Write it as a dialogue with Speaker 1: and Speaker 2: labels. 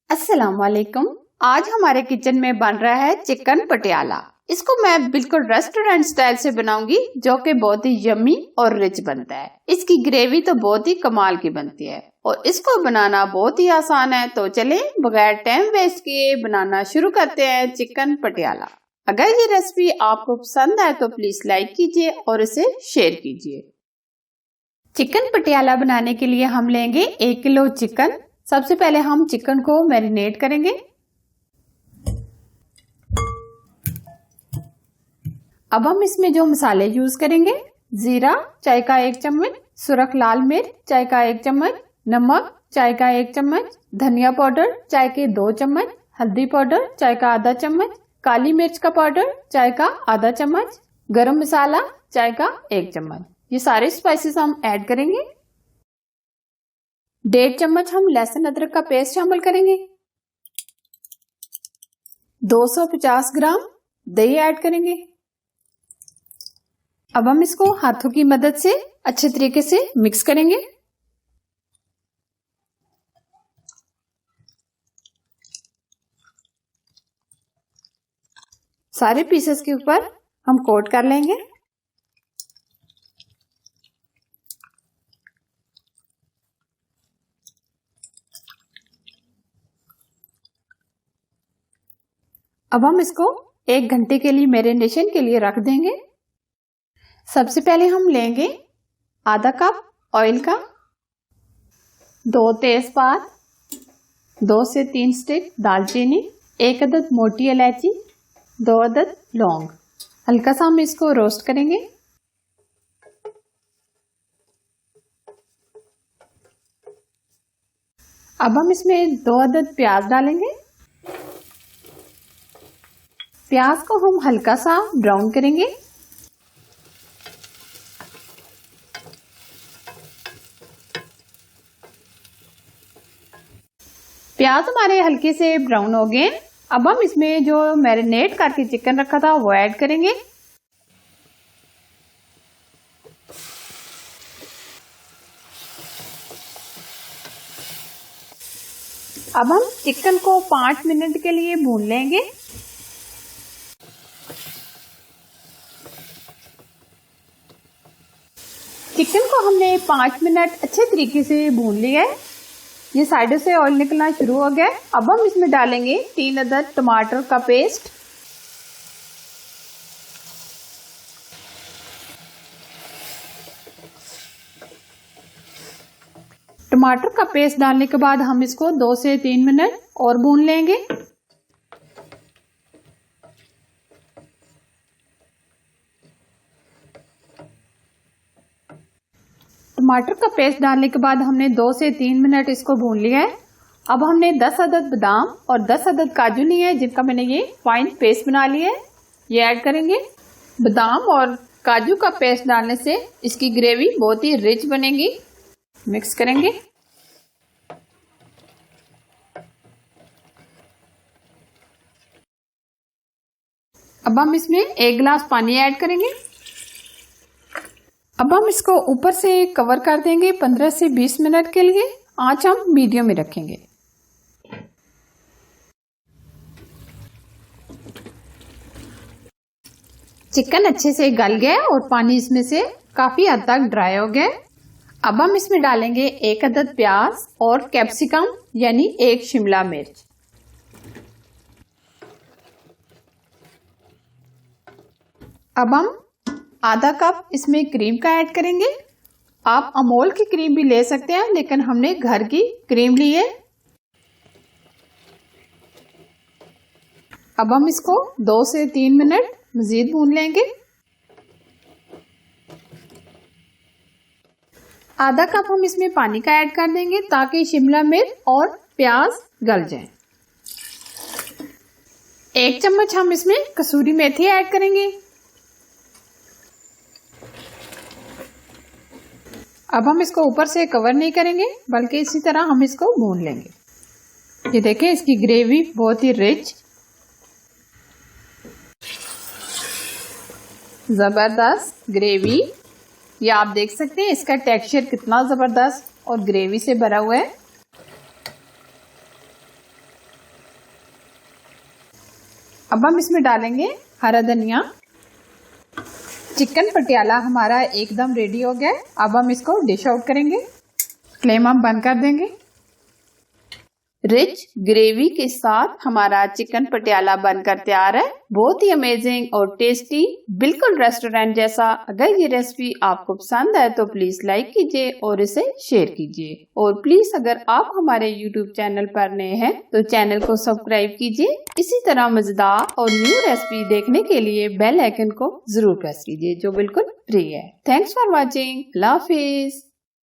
Speaker 1: अस्सलाम वालेकुम। आज हमारे किचन में बन रहा है चिकन पटियाला। इसको मैं बिल्कुल रेस्टोरेंट स्टाइल से बनाऊंगी, जो कि बहुत ही यम्मी और रिच बनता है। इसकी ग्रेवी तो बहुत ही कमाल की बनती है और इसको बनाना बहुत ही आसान है। तो चलें बगैर टाइम वेस्ट किए बनाना शुरू करते हैं चिकन पटियाला। अगर ये रेसिपी आपको पसंद आए तो प्लीज लाइक कीजिए और इसे शेयर कीजिए। चिकन पटियाला बनाने के लिए हम लेंगे 1 किलो चिकन। सबसे पहले हम चिकन को मैरिनेट करेंगे। अब हम इसमें जो मसाले यूज करेंगे, जीरा चाय का 1 चम्मच, सुरख लाल मिर्च चाय का 1 चम्मच, नमक चाय का 1 चम्मच, धनिया पाउडर चाय के 2 चम्मच, हल्दी पाउडर चाय का आधा चम्मच, काली मिर्च का पाउडर चाय का आधा चम्मच, गरम मसाला चाय का 1 चम्मच। ये सारे स्पाइसेस हम ऐड करेंगे। 1.5 चम्मच हम लहसुन अदरक का पेस्ट शामिल करेंगे। 250 ग्राम दही ऐड करेंगे। अब हम इसको हाथों की मदद से अच्छे तरीके से मिक्स करेंगे। सारे पीसेस के ऊपर हम कोट कर लेंगे। अब हम इसको 1 घंटे के लिए मैरिनेशन के लिए रख देंगे। सबसे पहले हम लेंगे आधा कप ऑयल का, 2 तेजपात, 2 से 3 स्टिक दालचीनी, 1 अदद मोटी इलायची, 2 अदद लौंग। हल्का सा हम इसको रोस्ट करेंगे। अब हम इसमें 2 अदद प्याज डालेंगे। प्याज को हम हल्का सा ब्राउन करेंगे। प्याज हमारे हल्के से ब्राउन हो गए। अब हम इसमें जो मैरिनेट करके चिकन रखा था वो ऐड करेंगे। अब हम चिकन को 5 मिनट के लिए भून लेंगे। चिकन को हमने 5 मिनट अच्छे तरीके से भून लिया है। ये साइडों से ऑयल निकलना शुरू हो गया है। अब हम इसमें डालेंगे 3 अदद टमाटर का पेस्ट, टमाटर का पेस्ट डालने के बाद हम इसको 2 से 3 मिनट और भून लेंगे। टमाटर का पेस्ट डालने के बाद हमने 2 से 3 मिनट इसको भून लिया है। अब हमने 10 अदद बादाम और 10 अदद काजू लिए हैं, जिनका मैंने ये फाइन पेस्ट बना लिया है। ये ऐड करेंगे। बादाम और काजू का पेस्ट डालने से इसकी ग्रेवी बहुत ही रिच बनेगी। मिक्स करेंगे। अब हम इसमें 1 गिलास पानी ऐड करेंगे। अब हम इसको ऊपर से कवर कर देंगे 15 से 20 मिनट के लिए। आंच हम मीडियम में रखेंगे। चिकन अच्छे से गल गया और पानी इसमें से काफी हद तक ड्राई हो गया। अब हम इसमें डालेंगे 1 अदद प्याज और कैप्सिकम यानी 1 शिमला मिर्च। अब हम आधा कप इसमें क्रीम का ऐड करेंगे। आप अमूल की क्रीम भी ले सकते हैं, लेकिन हमने घर की क्रीम ली है। अब हम इसको 2 से 3 मिनट मजीद भून लेंगे। आधा कप हम इसमें पानी का ऐड कर देंगे ताकि शिमला मिर्च और प्याज गल जाए। 1 चम्मच हम इसमें कसूरी मेथी ऐड करेंगे। अब हम इसको ऊपर से कवर नहीं करेंगे, बल्कि इसी तरह हम इसको भून लेंगे। ये देखें, इसकी ग्रेवी बहुत ही रिच, जबरदस्त ग्रेवी। ये आप देख सकते हैं इसका टेक्सचर कितना जबरदस्त और ग्रेवी से भरा हुआ है। अब हम इसमें डालेंगे हरा धनिया। चिकन पटियाला हमारा एकदम रेडी हो गया है। अब हम इसको डिश आउट करेंगे। फ्लेम हम बंद कर देंगे। रिच ग्रेवी के साथ हमारा चिकन पटियाला बनकर तैयार है। बहुत ही अमेजिंग और टेस्टी, बिल्कुल रेस्टोरेंट जैसा। अगर ये रेसिपी आपको पसंद आए तो प्लीज लाइक कीजिए और इसे शेयर कीजिए। और प्लीज अगर आप हमारे YouTube चैनल पर नए हैं तो चैनल को सब्सक्राइब कीजिए। इसी तरह मजेदार और न्यू रेसिपी देखने के लिए बेल आइकन को जरूर प्रेस कीजिए जो बिल्कुल फ्री है। Thanks for watching. Allah Hafiz.